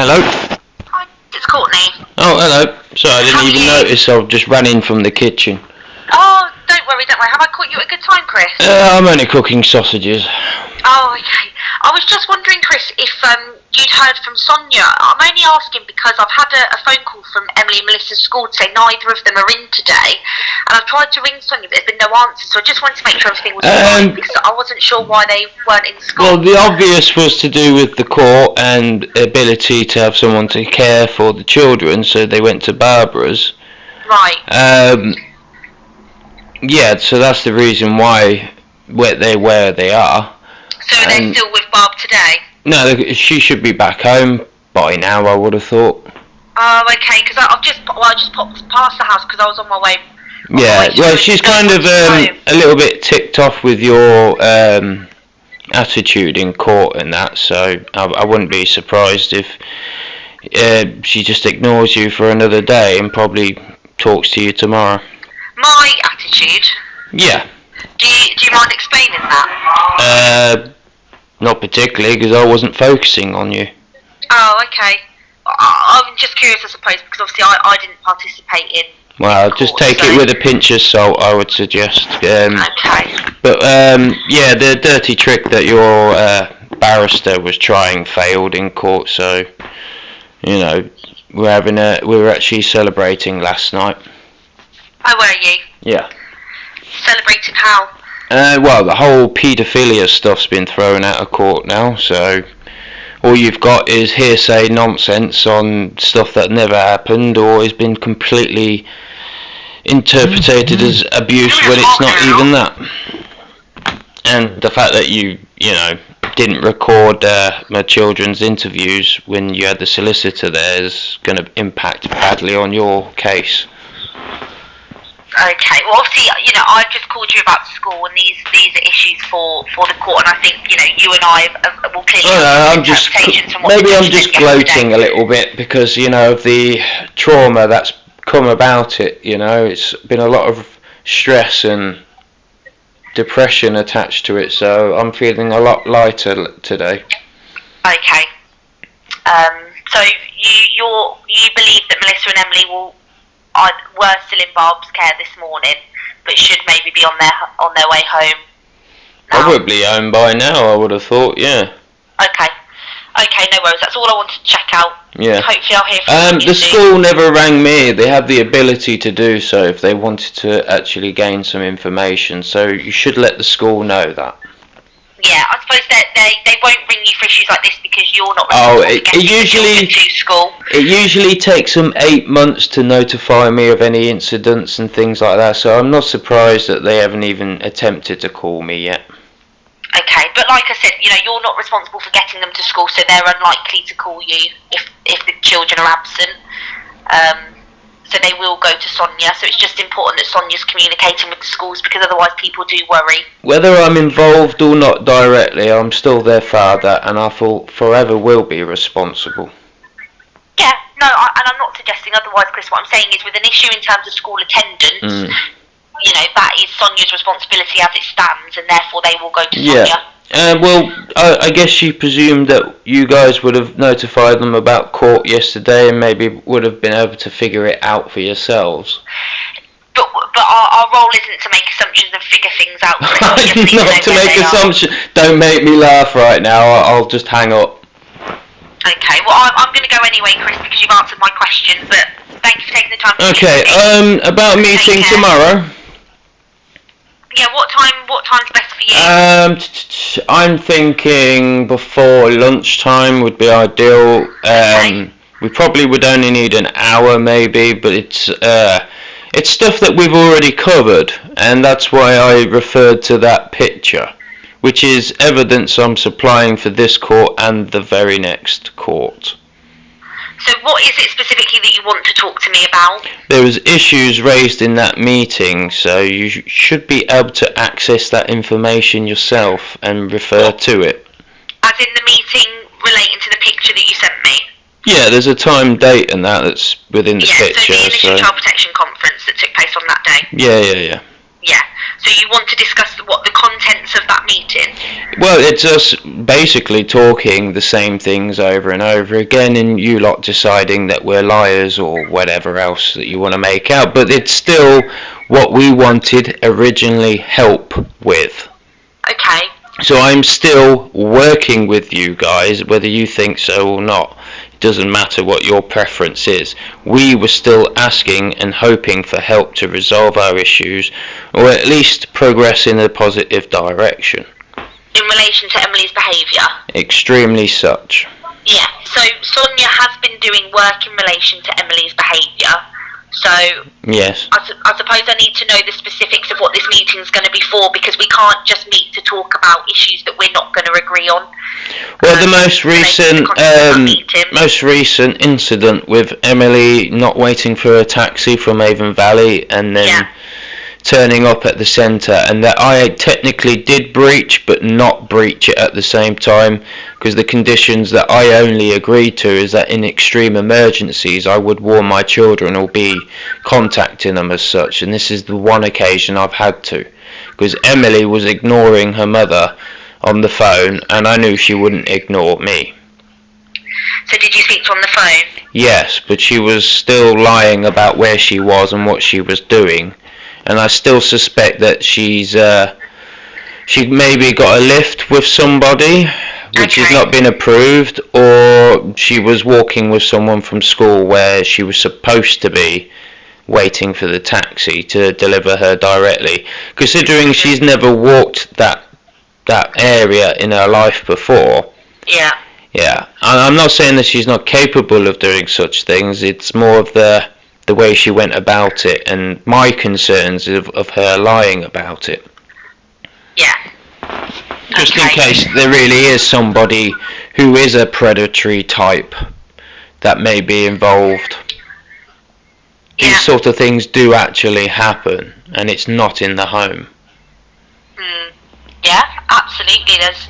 Hello. Hi, it's Courtney. Oh, hello. Sorry, I didn't even notice. I just ran in from the kitchen. Oh, don't worry. Have I caught you at a good time, Chris? I'm only cooking sausages. Oh, okay. I was just wondering, Chris, if you'd heard from Sonia. I'm only asking because I've had a phone call from Emily and Melissa's school to say neither of them are in today. And I've tried to ring Sonia, but there's been no answer. So I just wanted to make sure everything was fine because I wasn't sure why they weren't in school. Well, the obvious was to do with the court and ability to have someone to care for the children, so they went to Barbara's. Right. Yeah, so that's the reason why where they are. So are they still with Barb today? No, she should be back home by now, I would have thought. Oh, okay, because I just popped past the house because I was on my way. Yeah, well, she's kind of a little bit ticked off with your attitude in court and that, so I wouldn't be surprised if she just ignores you for another day and probably talks to you tomorrow. My attitude? Yeah. Do you mind explaining that? Not particularly, because I wasn't focusing on you. Oh, okay. I'm just curious, I suppose, because obviously I didn't participate in. Well, just take it with a pinch of salt, I would suggest. Okay. But yeah, the dirty trick that your barrister was trying failed in court. So, you know, we were actually celebrating last night. Oh, were you? Yeah. Celebrating how? Well, the whole paedophilia stuff's been thrown out of court now, so all you've got is hearsay nonsense on stuff that never happened or has been completely interpreted as abuse when it's not even that. And the fact that you didn't record my children's interviews when you had the solicitor there is going to impact badly on your case. Okay, well obviously, I've just called you about school and these are issues for the court, and I think, you and I will clearly have interpretations from what maybe you I'm just gloating a little bit because, of the trauma that's come about it, it's been a lot of stress and depression attached to it, so I'm feeling a lot lighter today. Okay. So you believe that Melissa and Emily were still in Barb's care this morning, but should maybe be on their way home now? Probably home by now, I would have thought, yeah. Okay, no worries. That's all I wanted to check out. Yeah. Hopefully I'll hear from you the school never rang me. They have the ability to do so if they wanted to actually gain some information, so you should let the school know that. Yeah, I suppose they won't ring you for issues like this because you're not responsible for getting the children to school. It usually takes them 8 months to notify me of any incidents and things like that, so I'm not surprised that they haven't even attempted to call me yet. Okay, but like I said, you're not responsible for getting them to school, so they're unlikely to call you if the children are absent. So they will go to Sonia, so it's just important that Sonia's communicating with the schools because otherwise people do worry. Whether I'm involved or not directly, I'm still their father and I forever will be responsible. Yeah, no, and I'm not suggesting otherwise, Chris. What I'm saying is with an issue in terms of school attendance, that is Sonia's responsibility as it stands, and therefore they will go to Sonia. Well, I guess you presumed that you guys would have notified them about court yesterday and maybe would have been able to figure it out for yourselves. But our role isn't to make assumptions and figure things out. Not to make assumptions. Don't make me laugh right now. I'll just hang up. Okay, well I'm going to go anyway, Chris, because you've answered my question, but thank you for taking the time to Okay, about meeting tomorrow. Yeah, what time's best for you? I'm thinking before lunchtime would be ideal. We probably would only need an hour maybe, but it's stuff that we've already covered, and that's why I referred to that picture, which is evidence I'm supplying for this court and the very next court. So what is it specifically that you want to talk to me about? There was issues raised in that meeting, so you should be able to access that information yourself and refer to it. As in the meeting relating to the picture that you sent me? Yeah, there's a time, date and that's within the picture. So the initial child protection conference that took place on that day? Yeah. Yeah. So you want to discuss what the contents of that meeting? Well, it's us basically talking the same things over and over again, and you lot deciding that we're liars or whatever else that you want to make out. But it's still what we wanted originally help with. Okay. So I'm still working with you guys, whether you think so or not. It doesn't matter what your preference is. We were still asking and hoping for help to resolve our issues, or at least progress in a positive direction. In relation to Emily's behaviour? Extremely such. Yeah, so Sonia has been doing work in relation to Emily's behaviour. So yes, I suppose I need to know the specifics of what this meeting is going to be for, because we can't just meet to talk about issues that we're not going to agree on. Well, the most recent incident with Emily not waiting for a taxi from Avon Valley and then turning up at the centre, and that I technically did breach but not breach it at the same time, because the conditions that I only agreed to is that in extreme emergencies I would warn my children or be contacting them as such, and this is the one occasion I've had to, because Emily was ignoring her mother on the phone and I knew she wouldn't ignore me. So did you speak to her on the phone? Yes, but she was still lying about where she was and what she was doing. And I still suspect that she maybe got a lift with somebody, which has not been approved, or she was walking with someone from school where she was supposed to be waiting for the taxi to deliver her directly. Considering she's never walked that area in her life before. Yeah. Yeah. I'm not saying that she's not capable of doing such things. It's more of the way she went about it, and my concerns of her lying about it. Yeah. Just in case there really is somebody who is a predatory type that may be involved. Yeah. These sort of things do actually happen, and it's not in the home. Yeah, absolutely. There's,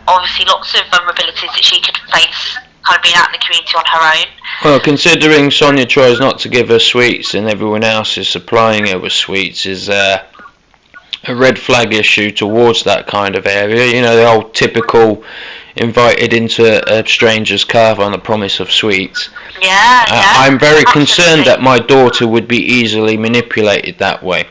obviously lots of vulnerabilities that she could face kind of being out in the community on her own. Well, considering Sonia tries not to give her sweets and everyone else is supplying her with sweets, is a red flag issue towards that kind of area. The old typical invited into a stranger's car on the promise of sweets. Yeah, I'm very absolutely concerned that my daughter would be easily manipulated that way.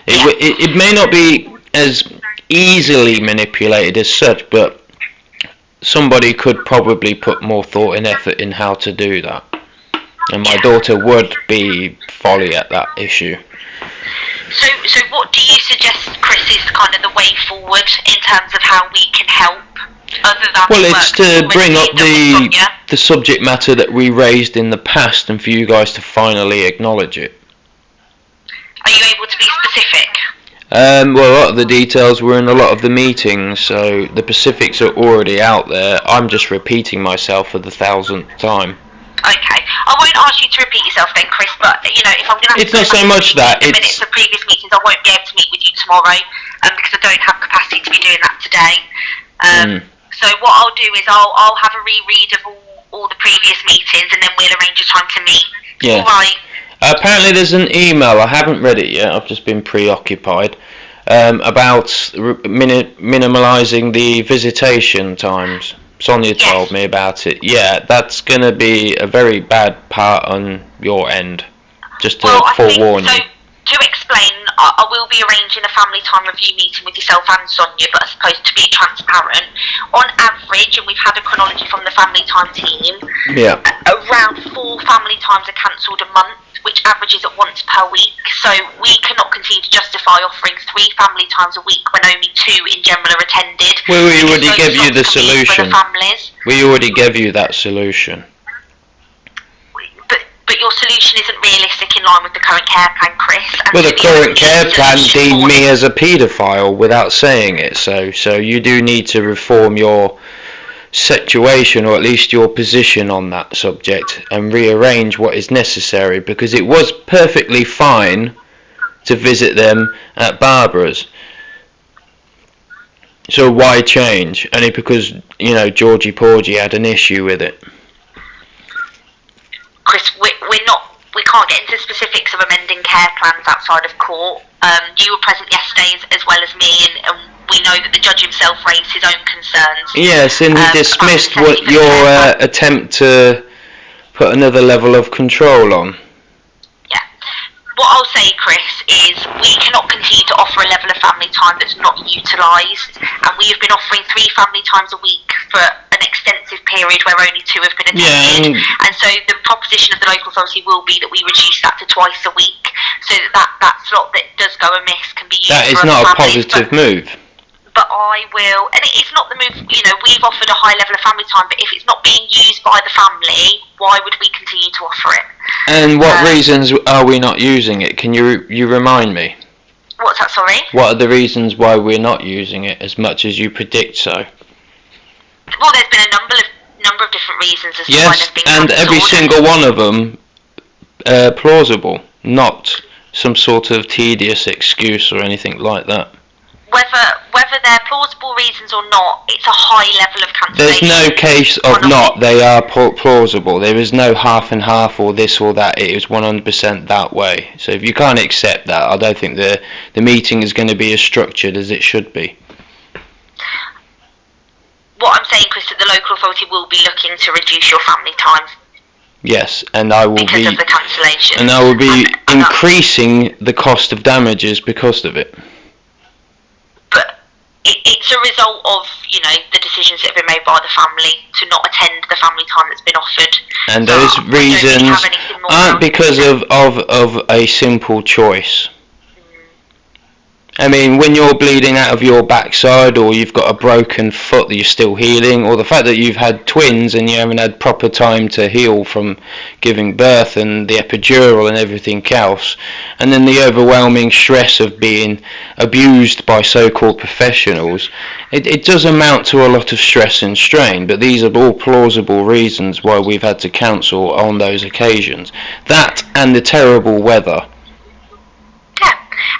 It may not be as easily manipulated as such, but somebody could probably put more thought and effort in how to do that. And my daughter would be folly at that issue. So what do you suggest, Chris, is kind of the way forward in terms of how we can help? Other than it's to bring up the subject matter that we raised in the past and for you guys to finally acknowledge it. Are you able to be specific? Well, a lot of the details were in a lot of the meetings, so the specifics are already out there. I'm just repeating myself for the 1,000th time. Okay, I won't ask you to repeat yourself then, Chris, but, if I'm going to have it's not so much that, the minutes of previous meetings, I won't be able to meet with you tomorrow, because I don't have capacity to be doing that today. So what I'll do is I'll have a reread of all the previous meetings, and then we'll arrange a time to meet. Yeah. All right. Apparently there's an email, I haven't read it yet, I've just been preoccupied, about minimalising the visitation times. Sonia told me about it. Yeah, that's going to be a very bad part on your end, just to forewarn you. To explain, I will be arranging a family time review meeting with yourself and Sonia, but I suppose to be transparent, on average, and we've had a chronology from the family time team, around 4 family times are cancelled a month, which averages at once per week. So we cannot continue to justify offering 3 family times a week when only 2 in general are attended. Well, we already gave you the solution. We already gave you that solution. But your solution isn't realistic in line with the current care plan, Chris. Well, the current care plan deemed me as a paedophile without saying it, so you do need to reform your situation, or at least your position on that subject, and rearrange what is necessary, because it was perfectly fine to visit them at Barbara's. So why change? Only because, Georgie Porgy had an issue with it. Chris, we can't get into specifics of amending care plans outside of court. You were present yesterday as well as me, and we know that the judge himself raised his own concerns. Yes, and he dismissed your attempt to put another level of control on. Yeah. What I'll say, Chris, is we cannot continue to offer a level of family time that's not utilised, and we have been offering 3 family times a week for an extensive period where only 2 have been attended. Yeah, and so the proposition of the local authority will be that we reduce that to twice a week, so that slot that does go amiss can be used. That is not a positive move. But I will, and it's not the move, we've offered a high level of family time, but if it's not being used by the family, why would we continue to offer it? And what reasons are we not using it? Can you remind me? What's that, sorry? What are the reasons why we're not using it as much as you predict so? Well, there's been a number of different reasons as to why Yes, there's been and every single one of them plausible, not some sort of tedious excuse or anything like that. Whether they're plausible reasons or not, it's a high level of cancellation. There's no case of not. They are plausible. There is no half and half or this or that. It is 100% that way. So if you can't accept that, I don't think the meeting is going to be as structured as it should be. What I'm saying, Chris, that the local authority will be looking to reduce your family time. Yes, and I will because of the cancellation. And I will be increasing the cost of damages because of it. But it's a result of, the decisions that have been made by the family to not attend the family time that's been offered. And those reasons aren't because of a simple choice. I mean, when you're bleeding out of your backside, or you've got a broken foot that you're still healing, or the fact that you've had twins and you haven't had proper time to heal from giving birth and the epidural and everything else, and then the overwhelming stress of being abused by so-called professionals, it does amount to a lot of stress and strain, but these are all plausible reasons why we've had to cancel on those occasions. That and the terrible weather.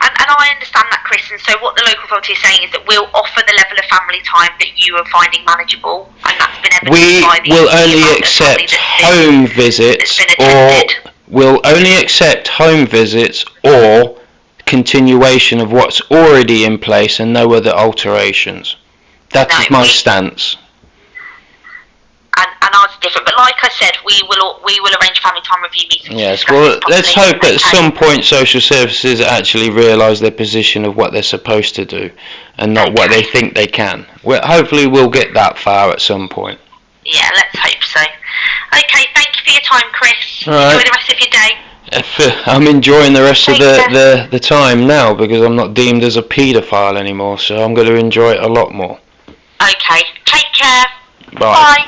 And I understand that, Chris, and so what the local authority is saying is that we'll offer the level of family time that you are finding manageable, and that's been evidenced by the will only accept home visits, or will only accept home visits or continuation of what's already in place and no other alterations. That is my stance. And ours is different, but like I said, we will arrange family time review meetings. Yes, well, let's hope at some point social services actually realise their position of what they're supposed to do and not what they think they can. Well, hopefully we'll get that far at some point. Yeah, let's hope so. Okay, thank you for your time, Chris. Right. Enjoy the rest of your day. I'm enjoying the rest of the time now because I'm not deemed as a paedophile anymore, so I'm going to enjoy it a lot more. Okay, take care. Bye.